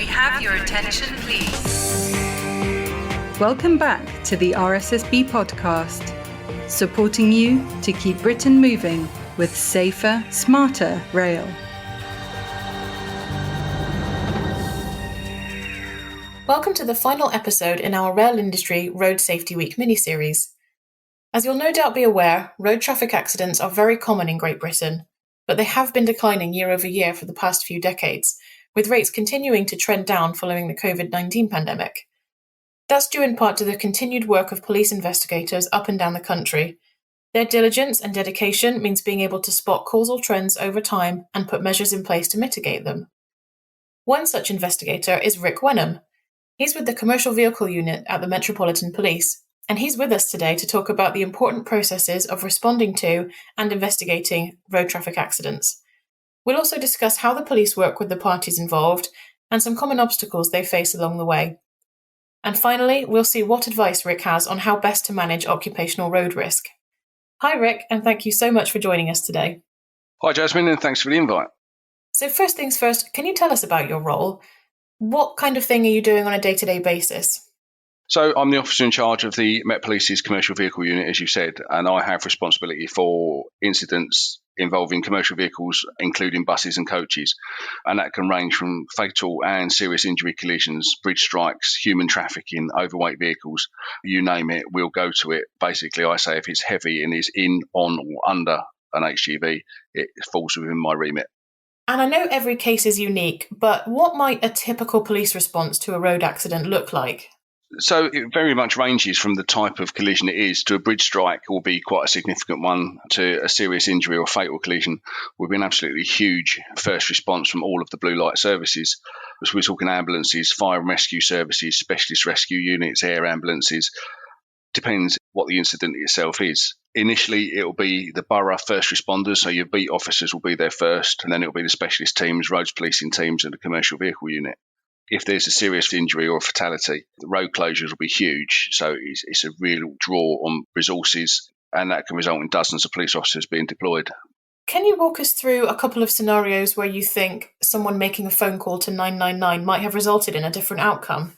we have your attention, please? Welcome back to the RSSB podcast, supporting you to keep Britain moving with safer, smarter rail. Welcome to the final episode in our Rail Industry Road Safety Week miniseries. As you'll no doubt be aware, road traffic accidents are very common in Great Britain, but they have been declining year over year for the past few decades, with rates continuing to trend down following the COVID-19 pandemic. That's due in part to the continued work of police investigators up and down the country. Their diligence and dedication means being able to spot causal trends over time and put measures in place to mitigate them. One such investigator is Rik Wenham. He's with the Commercial Vehicle Unit at the Metropolitan Police, and he's with us today to talk about the important processes of responding to and investigating road traffic accidents. We'll also discuss how the police work with the parties involved and some common obstacles they face along the way. And finally, we'll see what advice Rik has on how best to manage occupational road risk. Hi Rik, and thank you so much for joining us today. Hi Jasmine, and thanks for the invite. So first things first, can you tell us about your role? What kind of thing are you doing on a day-to-day basis? So I'm the officer in charge of the Met Police's Commercial Vehicle Unit, as you said, and I have responsibility for incidents involving commercial vehicles, including buses and coaches. And that can range from fatal and serious injury collisions, bridge strikes, human trafficking, overweight vehicles, you name it, we'll go to it. Basically, I say if it's heavy and is in, on or under an HGV, it falls within my remit. And I know every case is unique, but what might a typical police response to a road accident look like? So it very much ranges from the type of collision it is. To a bridge strike will be quite a significant one, to a serious injury or fatal collision will be an absolutely huge first response from all of the blue light services. So we're talking ambulances, fire and rescue services, specialist rescue units, air ambulances. Depends what the incident itself is. Initially, it will be the borough first responders, so your beat officers will be there first, and then it will be the specialist teams, roads policing teams, and the commercial vehicle unit. If there's a serious injury or a fatality, the road closures will be huge, so it's a real draw on resources, and that can result in dozens of police officers being deployed. Can you walk us through a couple of scenarios where you think someone making a phone call to 999 might have resulted in a different outcome?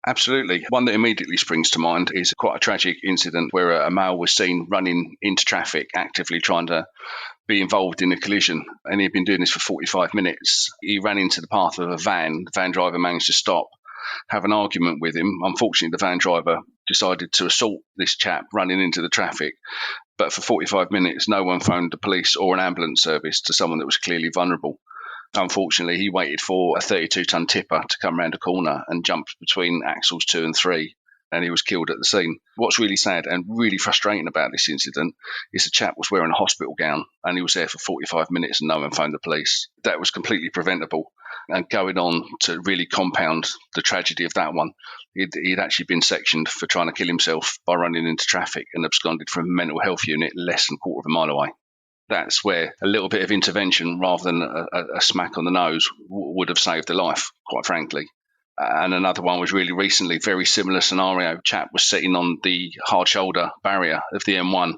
Absolutely. One that immediately springs to mind is quite a tragic incident where a male was seen running into traffic, actively trying to be involved in a collision, and he'd been doing this for 45 minutes. He ran into the path of a van. The van driver managed to stop, have an argument with him. Unfortunately, the van driver decided to assault this chap running into the traffic, but for 45 minutes, no one phoned the police or an ambulance service to someone that was clearly vulnerable. Unfortunately, he waited for a 32-ton tipper to come around a corner and jumped between axles 2 and 3, and he was killed at the scene. What's really sad and really frustrating about this incident is the chap was wearing a hospital gown and he was there for 45 minutes and no one phoned the police. That was completely preventable. And going on to really compound the tragedy of that one, he'd actually been sectioned for trying to kill himself by running into traffic and absconded from a mental health unit less than a quarter of a mile away. That's where a little bit of intervention rather than a smack on the nose would have saved a life, quite frankly. And another one was really recently, very similar scenario. Chap was sitting on the hard shoulder barrier of the M1.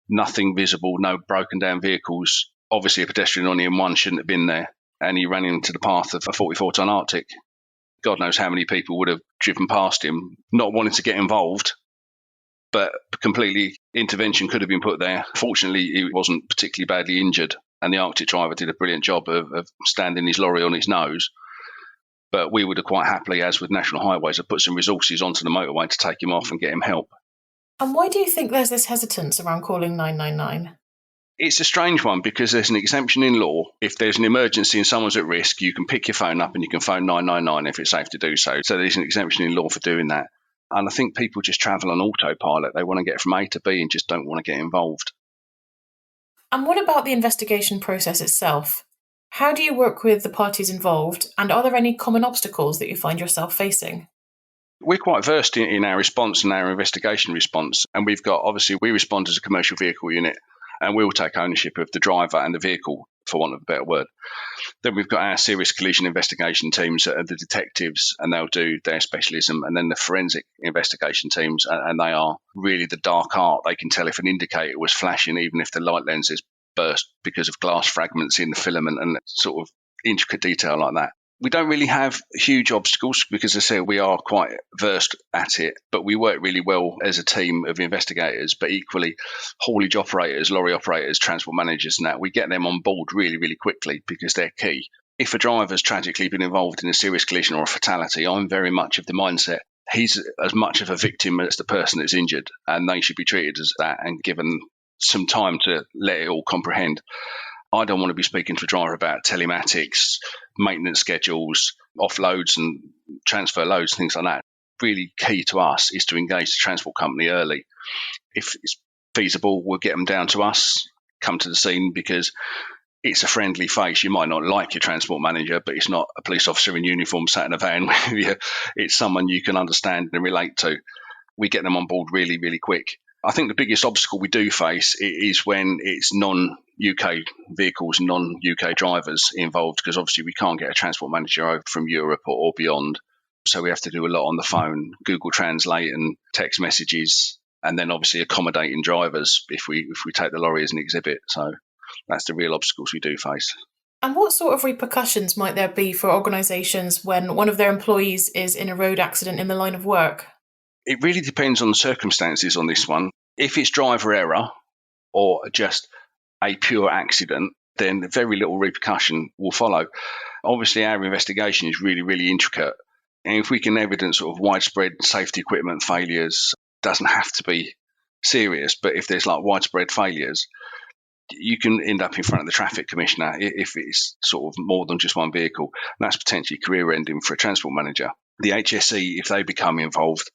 Nothing visible, no broken down vehicles. Obviously a pedestrian on the M1 shouldn't have been there. And he ran into the path of a 44-ton Arctic. God knows how many people would have driven past him, not wanting to get involved, but completely intervention could have been put there. Fortunately, he wasn't particularly badly injured, and the Arctic driver did a brilliant job of standing his lorry on his nose. But we would have quite happily, as with National Highways, have put some resources onto the motorway to take him off and get him help. And why do you think there's this hesitance around calling 999? It's a strange one because there's an exemption in law. If there's an emergency and someone's at risk, you can pick your phone up and you can phone 999 if it's safe to do so. So there's an exemption in law for doing that. And I think people just travel on autopilot. They want to get from A to B and just don't want to get involved. And what about the investigation process itself? How do you work with the parties involved? And are there any common obstacles that you find yourself facing? We're quite versed in our response and our investigation response. And we respond as a commercial vehicle unit, and we'll take ownership of the driver and the vehicle, for want of a better word. Then we've got our serious collision investigation teams, the detectives, and they'll do their specialism, and then the forensic investigation teams, and they are really the dark art. They can tell if an indicator was flashing, even if the light lenses burst because of glass fragments in the filament and sort of intricate detail like that. We don't really have huge obstacles because, as I said, we are quite versed at it, but we work really well as a team of investigators, but equally haulage operators, lorry operators, transport managers and that, we get them on board really, really quickly because they're key. If a driver's tragically been involved in a serious collision or a fatality, I'm very much of the mindset he's as much of a victim as the person that's injured, and they should be treated as that and given some time to let it all comprehend. I don't want to be speaking to a driver about telematics, maintenance schedules, offloads and transfer loads, things like that. Really key to us is to engage the transport company early. If it's feasible, we'll get them down to us, come to the scene, because it's a friendly face. You might not like your transport manager, but it's not a police officer in uniform sat in a van with you. It's someone you can understand and relate to. We get them on board really, really quick. I think the biggest obstacle we do face is when it's non-UK vehicles, non-UK drivers involved, because obviously we can't get a transport manager over from Europe or beyond. So we have to do a lot on the phone, Google Translate and text messages, and then obviously accommodating drivers if we take the lorry as an exhibit. So that's the real obstacles we do face. And what sort of repercussions might there be for organisations when one of their employees is in a road accident in the line of work? It really depends on the circumstances on this one. If it's driver error or just a pure accident, then very little repercussion will follow. Obviously, our investigation is really, really intricate. And if we can evidence sort of widespread safety equipment failures, it doesn't have to be serious, but if there's like widespread failures, you can end up in front of the traffic commissioner if it's sort of more than just one vehicle. And that's potentially career ending for a transport manager. The HSE, if they become involved,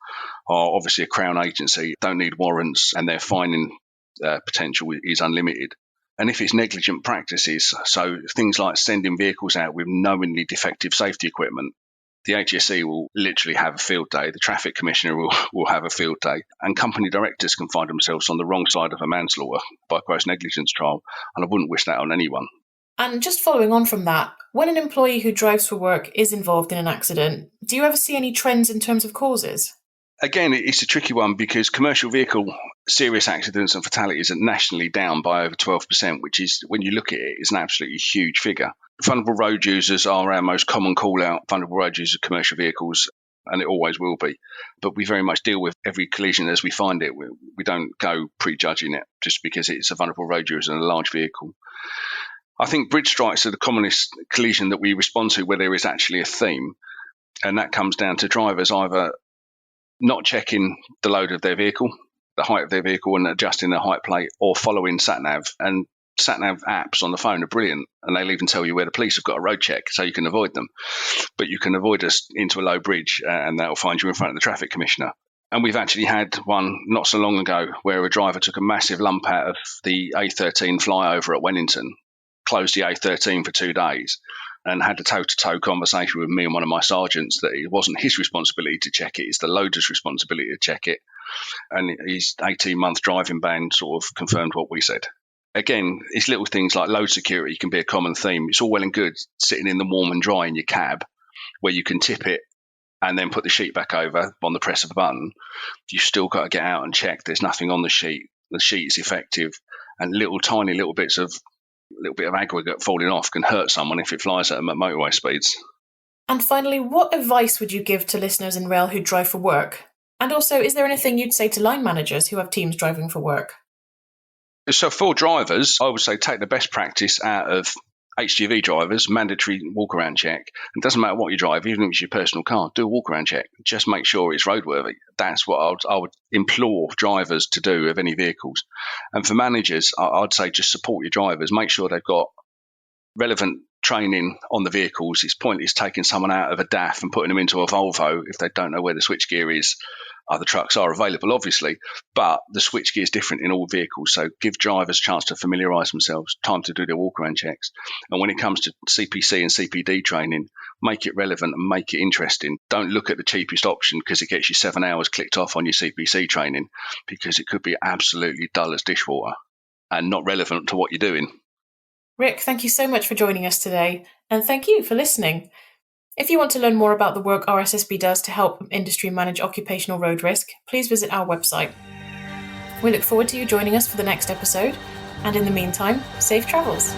are obviously a Crown agency, don't need warrants, and their fining potential is unlimited. And if it's negligent practices, so things like sending vehicles out with knowingly defective safety equipment, the HSE will literally have a field day, the traffic commissioner will have a field day, and company directors can find themselves on the wrong side of a manslaughter by gross negligence trial, and I wouldn't wish that on anyone. And just following on from that, when an employee who drives for work is involved in an accident, do you ever see any trends in terms of causes? Again, it's a tricky one because commercial vehicle serious accidents and fatalities are nationally down by over 12%, which is, when you look at it, is an absolutely huge figure. Vulnerable road users are our most common call-out. Vulnerable road users of commercial vehicles, and it always will be. But we very much deal with every collision as we find it. We don't go prejudging it just because it's a vulnerable road user in a large vehicle. I think bridge strikes are the commonest collision that we respond to where there is actually a theme, and that comes down to drivers either not checking the load of their vehicle, the height of their vehicle and adjusting their height plate, or following sat-nav. And sat-nav apps on the phone are brilliant, and they'll even tell you where the police have got a road check so you can avoid them. But you can avoid us into a low bridge and that'll find you in front of the traffic commissioner. And we've actually had one not so long ago where a driver took a massive lump out of the A13 flyover at Wellington, closed the A13 for 2 days, and had a toe-to-toe conversation with me and one of my sergeants that it wasn't his responsibility to check it, it's the loader's responsibility to check it. And his 18-month driving ban sort of confirmed what we said. Again, it's little things like load security can be a common theme. It's all well and good sitting in the warm and dry in your cab where you can tip it and then put the sheet back over on the press of a button. You've still got to get out and check there's nothing on the sheet. The sheet is effective, and tiny little bit of aggregate falling off can hurt someone if it flies at them at motorway speeds. And finally, what advice would you give to listeners in rail who drive for work? And also, is there anything you'd say to line managers who have teams driving for work? So for drivers, I would say take the best practice out of HGV drivers, mandatory walk-around check. It doesn't matter what you drive, even if it's your personal car, do a walk-around check. Just make sure it's roadworthy. That's what I would implore drivers to do of any vehicles. And for managers, I'd say just support your drivers. Make sure they've got relevant training on the vehicles. It's pointless taking someone out of a DAF and putting them into a Volvo if they don't know where the switchgear is. Other trucks are available, obviously, but the switchgear is different in all vehicles. So give drivers a chance to familiarise themselves, time to do their walk-around checks. And when it comes to CPC and CPD training, make it relevant and make it interesting. Don't look at the cheapest option because it gets you 7 hours clicked off on your CPC training, because it could be absolutely dull as dishwater and not relevant to what you're doing. Rik, thank you so much for joining us today, and thank you for listening. If you want to learn more about the work RSSB does to help industry manage occupational road risk, please visit our website. We look forward to you joining us for the next episode, and in the meantime, safe travels.